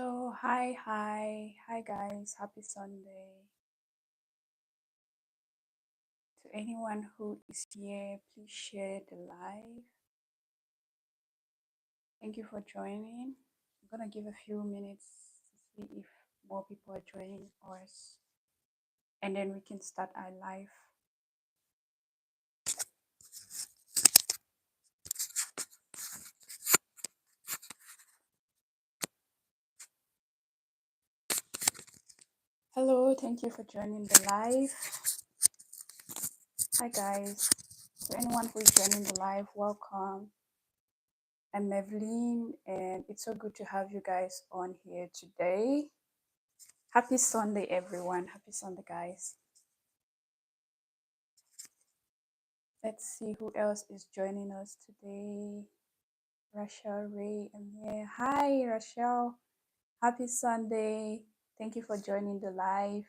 Hi guys, happy Sunday. To anyone who is here, please share the live. Thank you for joining. I'm gonna give a few minutes to see if more people are joining us, and then we can start our live. Hello, thank you for joining the live. Hi guys. To anyone who is joining the live, welcome. I'm Evelyn, and it's so good to have you guys on here today. Happy Sunday, everyone. Happy Sunday, guys. Let's see who else is joining us today. Rachel, Ray, I'm here. Hi, Rachel. Happy Sunday. Thank you for joining the live.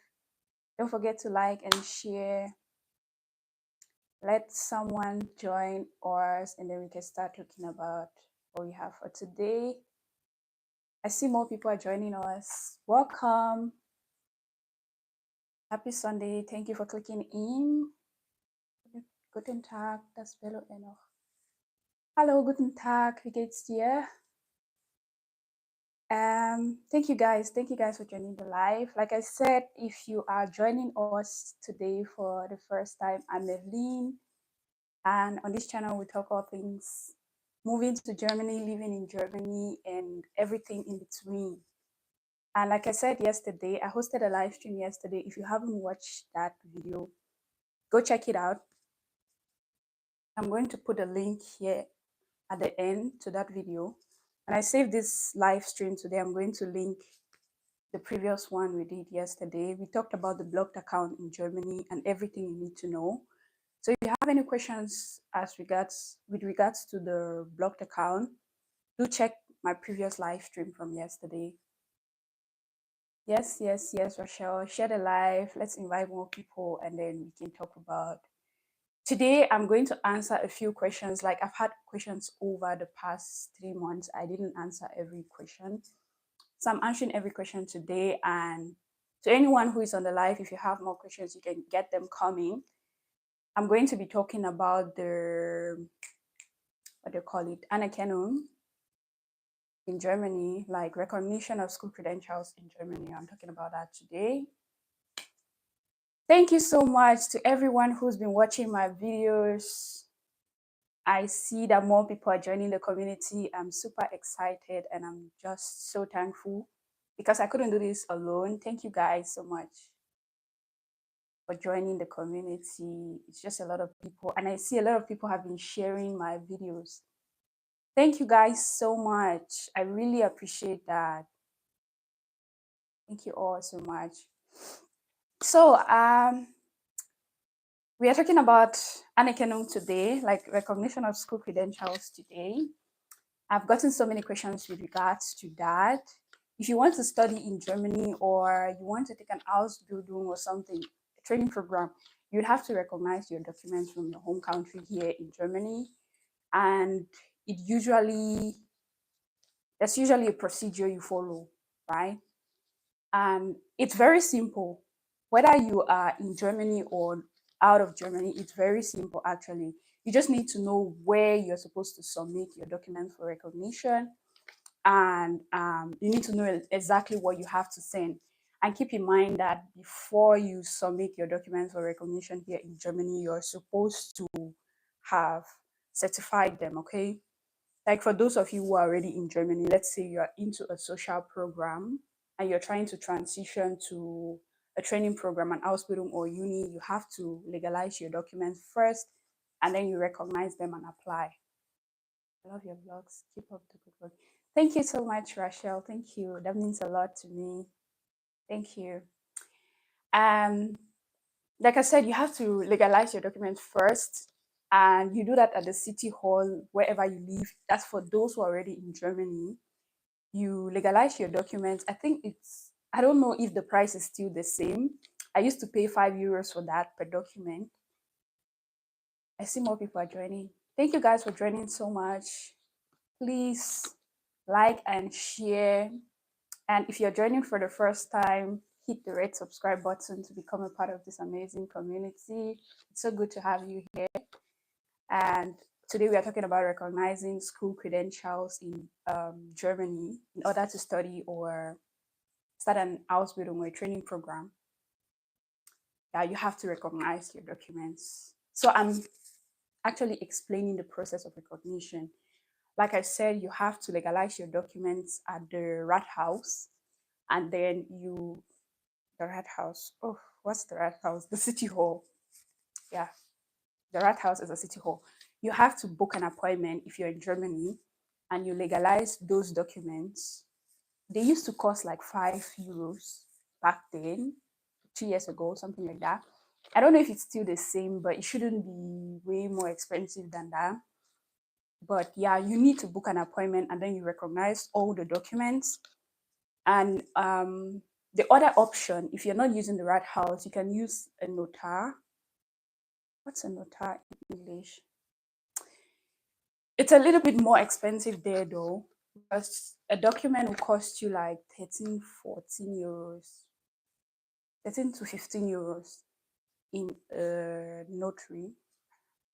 Don't forget to like and share. Let someone join us, and then we can start talking about what we have for today. I see more people are joining us. Welcome. Happy Sunday. Thank you for clicking in. Guten Tag, das Bello noch. Hallo, guten Tag, wie geht's dir? Thank you guys. Thank you guys for joining the live. Like I said, if you are joining us today for the first time, I'm Evelyn. And on this channel, we talk all things moving to Germany, living in Germany, and everything in between. And like I said yesterday, I hosted a live stream yesterday. If you haven't watched that video, go check it out. I'm going to put a link here at the end to that video. And I saved this live stream today. I'm going to link the previous one we did yesterday. We talked about the blocked account in Germany and everything you need to know. So if you have any questions with regards to the blocked account, do check my previous live stream from yesterday. Yes, Rochelle. Share the live. Let's invite more people and then we can talk about. Today, I'm going to answer a few questions. Like I've had questions over the past 3 months. I didn't answer every question. So I'm answering every question today. And to anyone who is on the live, if you have more questions, you can get them coming. I'm going to be talking about the, what do you call it, Anerkennung in Germany, like recognition of school credentials in Germany. I'm talking about that today. Thank you so much to everyone who's been watching my videos. I see that more people are joining the community. I'm super excited and I'm just so thankful because I couldn't do this alone. Thank you guys so much for joining the community. It's just a lot of people, and I see a lot of people have been sharing my videos. Thank you guys so much. I really appreciate that. Thank you all so much. So we are talking about Anerkennung today, like recognition of school credentials today. I've gotten so many questions with regards to that. If you want to study in Germany or you want to take an Ausbildung or something, a training program, you'd have to recognize your documents from your home country here in Germany. And there's usually a procedure you follow, right? And it's very simple. Whether you are in Germany or out of Germany, it's very simple actually. You just need to know where you're supposed to submit your documents for recognition, and you need to know exactly what you have to send. And keep in mind that before you submit your documents for recognition here in Germany, you're supposed to have certified them, okay? Like for those of you who are already in Germany, let's say you're into a social program and you're trying to transition to a training program, an Ausbildung or uni, you have to legalize your documents first and then you recognize them and apply. I love your vlogs. Keep up the good work. Thank you so much, Rachel. Thank you. That means a lot to me. Thank you. Like I said, you have to legalize your documents first, and you do that at the city hall wherever you live. That's for those who are already in Germany. You legalize your documents. I don't know if the price is still the same. I used to pay €5 for that per document. I see more people are joining. Thank you guys for joining so much. Please like and share. And if you're joining for the first time, hit the red subscribe button to become a part of this amazing community. It's so good to have you here. And today we are talking about recognizing school credentials in Germany in order to study or start an Ausbildung or a training program. Yeah, you have to recognize your documents. So I'm actually explaining the process of recognition. Like I said, you have to legalize your documents at the Rathaus, and then the Rathaus. Oh, what's the Rathaus? The city hall. Yeah, the Rathaus is a city hall. You have to book an appointment if you're in Germany, and you legalize those documents. They used to cost like €5 back then, 2 years ago, something like that. I don't know if it's still the same, but it shouldn't be way more expensive than that. But yeah, you need to book an appointment and then you recognize all the documents. And the other option, if you're not using the right house, you can use a notar. What's a notar in English? It's a little bit more expensive there though, because a document will cost you like 13, 14 euros, 13 to 15 euros in a notary.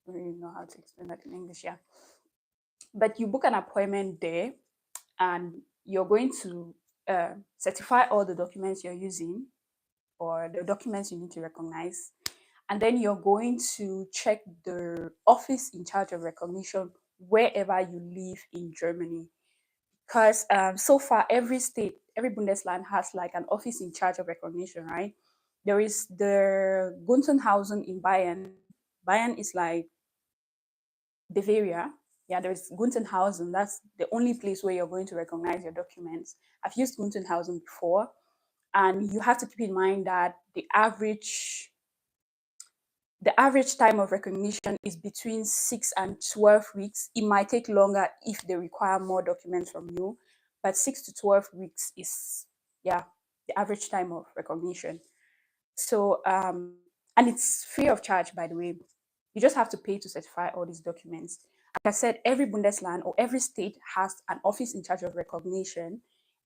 I don't really know how to explain that in English, yeah. But you book an appointment there and you're going to certify all the documents you're using or the documents you need to recognize. And then you're going to check the office in charge of recognition wherever you live in Germany. Because so far, every state, every Bundesland has like an office in charge of recognition, right? There is the Gunzenhausen in Bayern. Bayern is like Bavaria. Yeah, there's Gunzenhausen. That's the only place where you're going to recognize your documents. I've used Gunzenhausen before, and you have to keep in mind that the average time of recognition is between 6 and 12 weeks. It might take longer if they require more documents from you, but 6 to 12 weeks is, yeah, the average time of recognition. So, and it's free of charge, by the way. You just have to pay to certify all these documents. Like I said, every Bundesland or every state has an office in charge of recognition.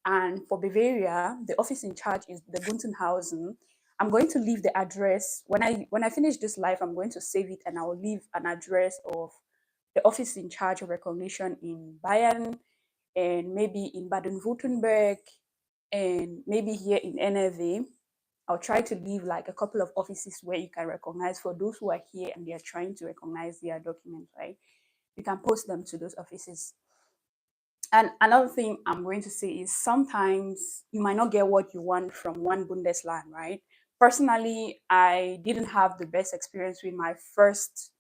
And for Bavaria, the office in charge is the Gunzenhausen. I'm going to leave the address when I finish this live. I'm going to save it and I will leave an address of the office in charge of recognition in Bayern and maybe in Baden-Württemberg and maybe here in NRV. I'll try to leave like a couple of offices where you can recognize for those who are here and they are trying to recognize their documents, right? You can post them to those offices. And another thing I'm going to say is sometimes you might not get what you want from one Bundesland, right? Personally, I didn't have the best experience with my first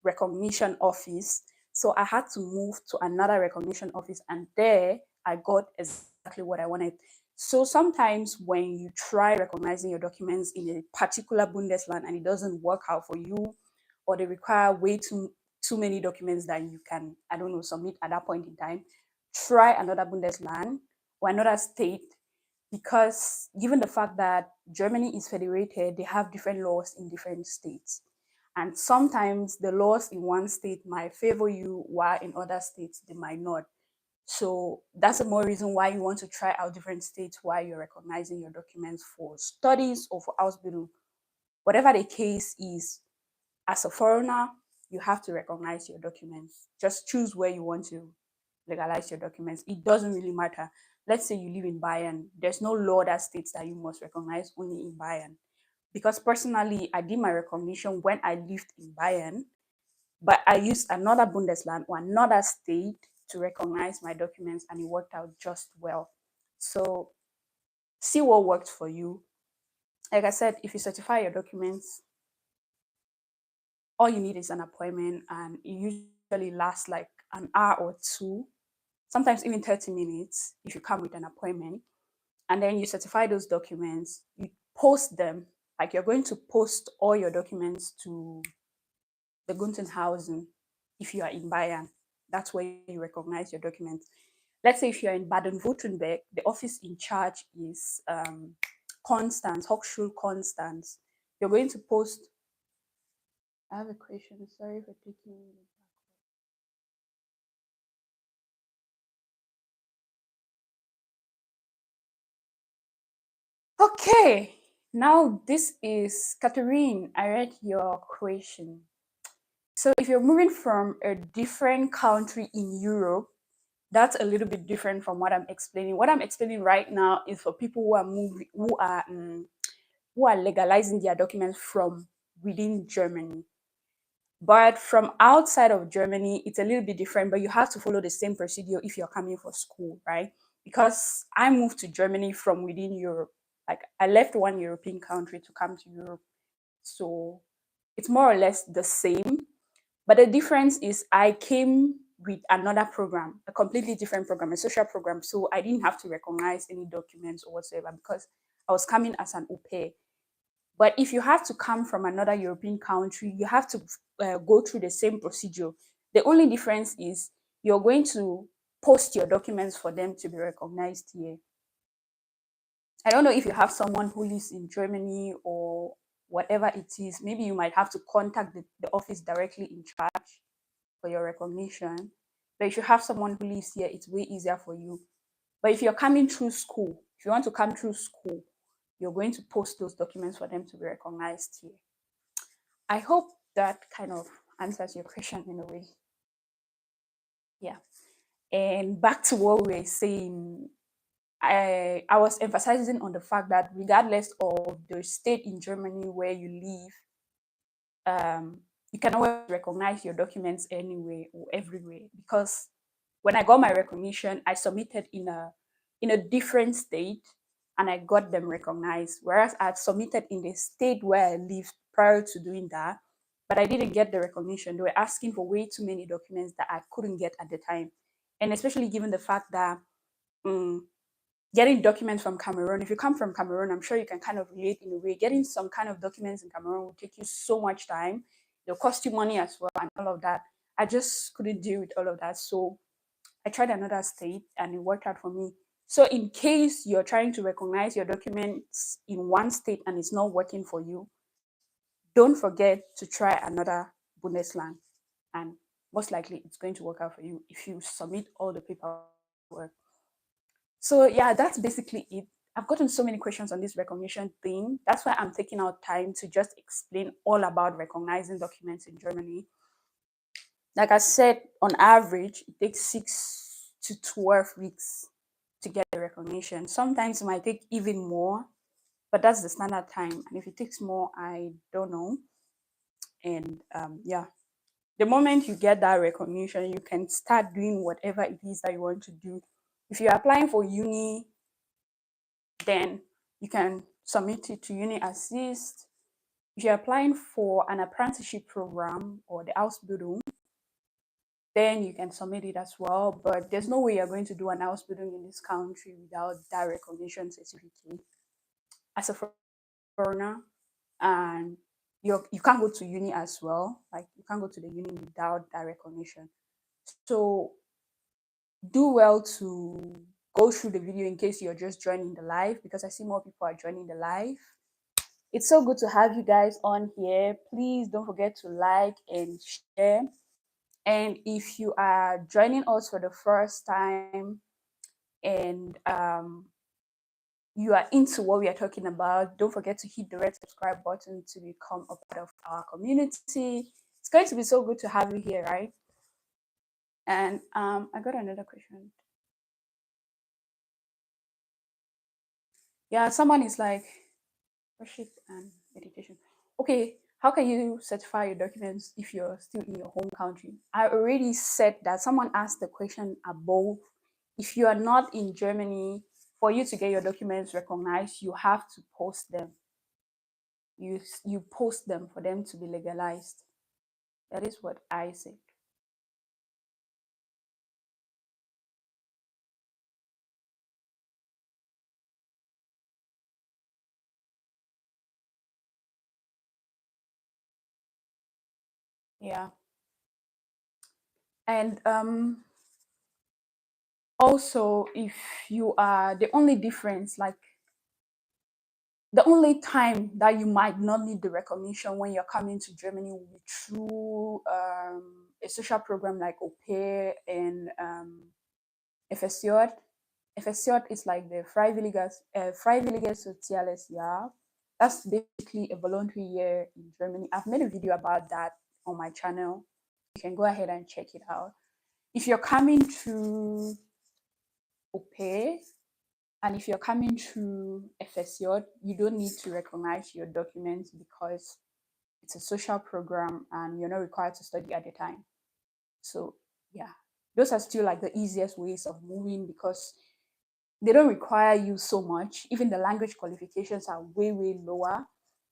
recognition office. So I had to move to another recognition office, and there I got exactly what I wanted. So sometimes when you try recognizing your documents in a particular Bundesland and it doesn't work out for you, or they require way too many documents that you can, I don't know, submit at that point in time, try another Bundesland or another state, because given the fact that Germany is federated, they have different laws in different states. And sometimes the laws in one state might favor you, while in other states they might not. So that's a more reason why you want to try out different states while you're recognizing your documents for studies or for Ausbildung. Whatever the case is, as a foreigner, you have to recognize your documents. Just choose where you want to legalize your documents. It doesn't really matter. Let's say you live in Bayern. There's no law that states that you must recognize only in Bayern. Because personally, I did my recognition when I lived in Bayern, but I used another Bundesland or another state to recognize my documents, and it worked out just well. So see what works for you. Like I said, if you certify your documents, all you need is an appointment, and it usually lasts like an hour or two, sometimes even 30 minutes if you come with an appointment. And then you certify those documents, you post them, like you're going to post all your documents to the Gunzenhausen if you are in Bayern. That's where you recognize your documents. Let's say if you're in Baden-Württemberg, the office in charge is Konstanz, Hochschule Konstanz. You're going to post. I have a question. Sorry for taking. Okay, now this is Catherine. I read your question. So if you're moving from a different country in Europe, that's a little bit different from what I'm explaining. What I'm explaining right now is for people who are moving, who are legalizing their documents from within Germany. But from outside of Germany, it's a little bit different, but you have to follow the same procedure if you're coming for school, right? Because I moved to Germany from within Europe. Like I left one European country to come to Europe. So it's more or less the same. But the difference is I came with another program, a completely different program, a social program. So I didn't have to recognize any documents or whatsoever because I was coming as an au pair. But if you have to come from another European country, you have to go through the same procedure. The only difference is you're going to post your documents for them to be recognized here. I don't know if you have someone who lives in Germany or whatever it is. Maybe you might have to contact the office directly in charge for your recognition. But if you have someone who lives here, it's way easier for you. But if you're coming through school, if you want to come through school, you're going to post those documents for them to be recognized here. I hope that kind of answers your question in a way. Yeah. And back to what we were saying, I was emphasizing on the fact that regardless of the state in Germany where you live, you can always recognize your documents anywhere or everywhere. Because when I got my recognition, I submitted in a different state and I got them recognized. Whereas I had submitted in the state where I lived prior to doing that, but I didn't get the recognition. They were asking for way too many documents that I couldn't get at the time. And especially given the fact that um, getting documents from Cameroon, if you come from Cameroon, I'm sure you can kind of relate in a way. Getting some kind of documents in Cameroon will take you so much time. They'll cost you money as well and all of that. I just couldn't deal with all of that. So I tried another state and it worked out for me. So in case you're trying to recognize your documents in one state and it's not working for you, don't forget to try another Bundesland. And most likely it's going to work out for you if you submit all the paperwork. So yeah, that's basically it. I've gotten so many questions on this recognition thing. That's why I'm taking out time to just explain all about recognizing documents in Germany. Like I said, on average, it takes 6 to 12 weeks to get the recognition. Sometimes it might take even more, but that's the standard time. And if it takes more, I don't know. And yeah, the moment you get that recognition, you can start doing whatever it is that you want to do. If you're applying for uni, then you can submit it to Uni Assist. If you're applying for an apprenticeship program or the Ausbildung, then you can submit it as well. But there's no way you're going to do an Ausbildung in this country without that recognition certificate as a foreigner. And you can't go to uni as well. Like you can't go to the uni without that recognition. So do well to go through the video in case you're just joining the live because I see more people are joining the live. It's so good to have you guys on here. Please don't forget to like and share. And if you are joining us for the first time and you are into what we are talking about, don't forget to hit the red subscribe button to become a part of our community. It's going to be so good to have you here, right? And I got another question. Yeah, someone is like, worship and meditation. Okay, how can you certify your documents if you're still in your home country? I already said that. Someone asked the question above. If you are not in Germany, for you to get your documents recognized, you have to post them. You post them for them to be legalized. That is what I said. Yeah. And also if you are the only difference, like the only time that you might not need the recognition when you're coming to Germany will be through a social program like au pair and FSJ. FSJ is like the Freiwilliges Soziales Jahr. That's basically a voluntary year in Germany. I've made a video about that on my channel. You can go ahead and check it out. If you're coming to OPE and if you're coming to FSJ, you don't need to recognize your documents because it's a social program and you're not required to study at the time. So yeah, those are still like the easiest ways of moving because they don't require you so much. Even the language qualifications are way, way lower.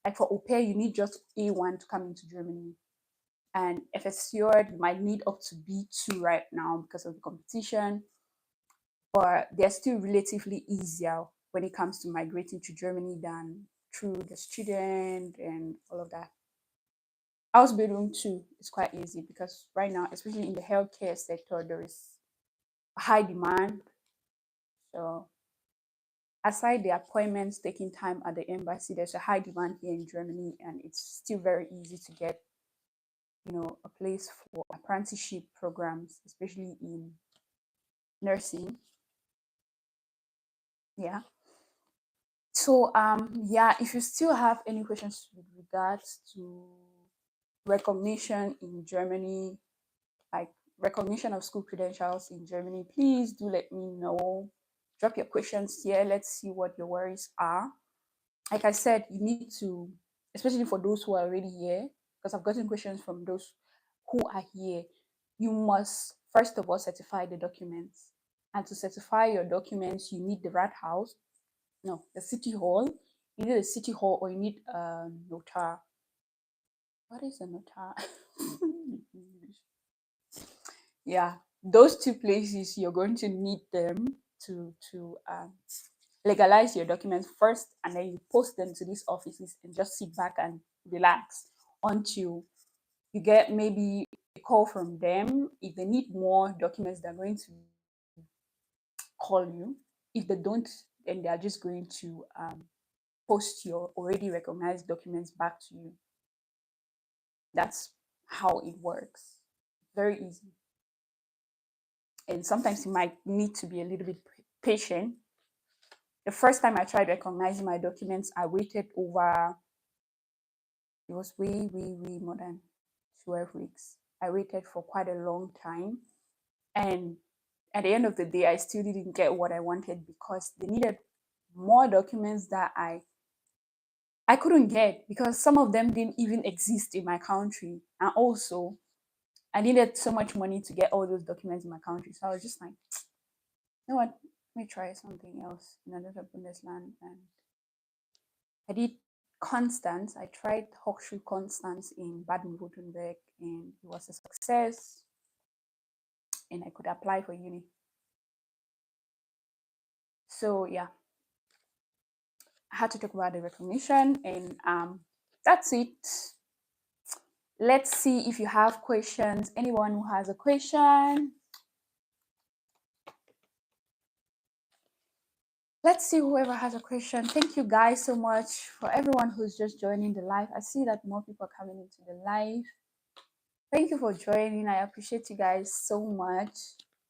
Like for au pair, you need just A1 to come into Germany. And FSJ, you might need up to B2 right now because of the competition. But they're still relatively easier when it comes to migrating to Germany than through the student and all of that. Ausbildung too is quite easy because right now, especially in the healthcare sector, there is a high demand. So aside the appointments taking time at the embassy, there's a high demand here in Germany, and it's still very easy to get, a place for apprenticeship programs, especially in nursing. Yeah. So yeah, if you still have any questions with regards to recognition in Germany, like recognition of school credentials in Germany, please do let me know. Drop your questions here. Let's see what your worries are. Like I said, you need to, especially for those who are already here, because I've gotten questions from those who are here, you must first of all certify the documents. And to certify your documents, you need the Rathaus, no, the city hall. You need a city hall or you need a notar. What is a notar? Yeah, those two places you're going to need them to legalize your documents first, and then you post them to these offices and just sit back and relax until you get maybe a call from them. If they need more documents, they're going to call you. If they don't, then they are just going to post your already recognized documents back to you. That's how it works. Very easy. And sometimes you might need to be a little bit patient. The first time I tried recognizing my documents, I waited over, it was way, way, way more than 12 weeks. I waited for quite a long time. And at the end of the day, I still didn't get what I wanted because they needed more documents that I couldn't get because some of them didn't even exist in my country. And also, I needed so much money to get all those documents in my country. So I was just like, you know what? Let me try something else in another Bundesland. And I did Constance. I tried Hochschule Constance in Baden-Württemberg, and it was a success. And I could apply for uni. So yeah, I had to talk about the recognition, and that's it. Let's see if you have questions. Anyone who has a question? Let's see whoever has a question. Thank you guys so much for everyone who's just joining the live. I see that more people are coming into the live. Thank you for joining. I appreciate you guys so much.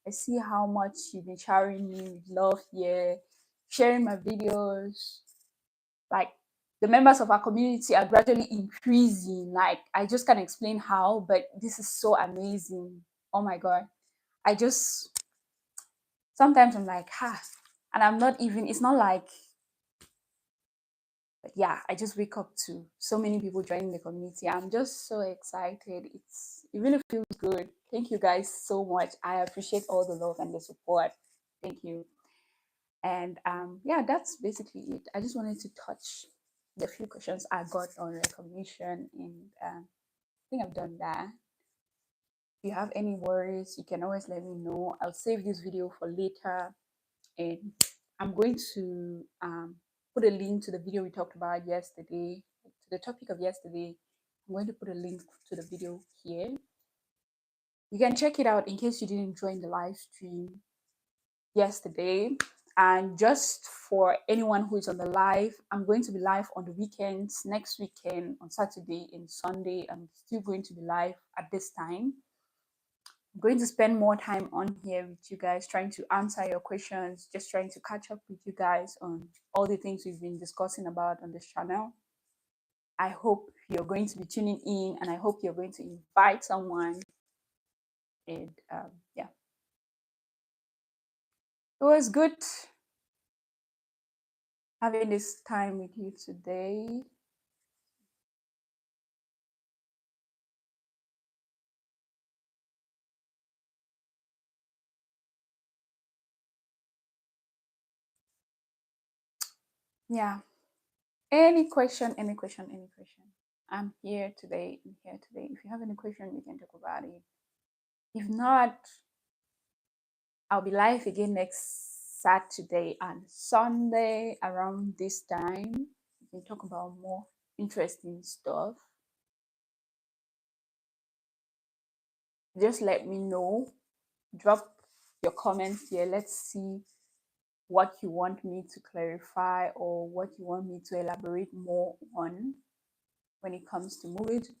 I see how much you've been showering me with love here, sharing my videos. Like the members of our community are gradually increasing. Like I just can't explain how, but this is so amazing. Oh my God. I just sometimes I'm like, and I'm not even, it's not like, but yeah, I just wake up to so many people joining the community. I'm just so excited. It really feels good. Thank you guys so much. I appreciate all the love and the support. Thank you. And yeah, that's basically it. I just wanted to touch the few questions I got on recognition, and I think I've done that. If you have any worries, you can always let me know. I'll save this video for later, and I'm going to put a link to the video we talked about yesterday, to the topic of yesterday. I'm going to put a link to the video here. You can check it out in case you didn't join the live stream yesterday. And just for anyone who is on the live, I'm going to be live on the weekends, next weekend, on Saturday and Sunday. I'm still going to be live at this time. I'm going to spend more time on here with you guys, trying to answer your questions, just trying to catch up with you guys on all the things we've been discussing about on this channel. I hope you're going to be tuning in, and I hope you're going to invite someone. And yeah, it was good having this time with you today. Yeah. Any question, any question, any question. I'm here today. I'm here today. If you have any question, we can talk about it. If not, I'll be live again next Saturday and Sunday around this time. We can talk about more interesting stuff. Just let me know. Drop your comments here. Let's see what you want me to clarify or what you want me to elaborate more on when it comes to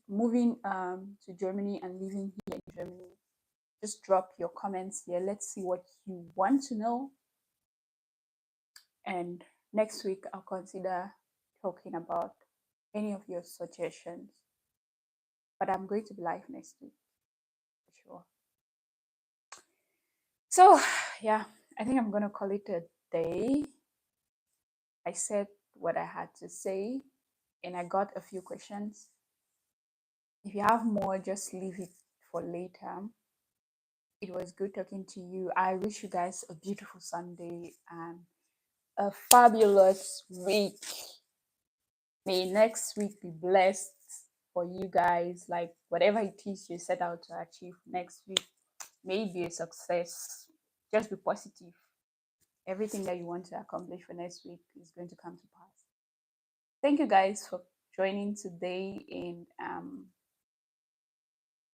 moving to Germany and living here in Germany. Just drop your comments here. Let's see what you want to know. And next week, I'll consider talking about any of your suggestions. But I'm going to be live next week for sure. So, yeah, I think I'm going to call it a day. I said what I had to say, and I got a few questions. If you have more, just leave it for later. It was good talking to you. I wish you guys a beautiful Sunday and a fabulous week. May next week be blessed for you guys. Like whatever it is you set out to achieve next week, may it be a success. Just be positive. Everything that you want to accomplish for next week is going to come to pass. Thank you guys for joining today, and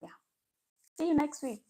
yeah, see you next week.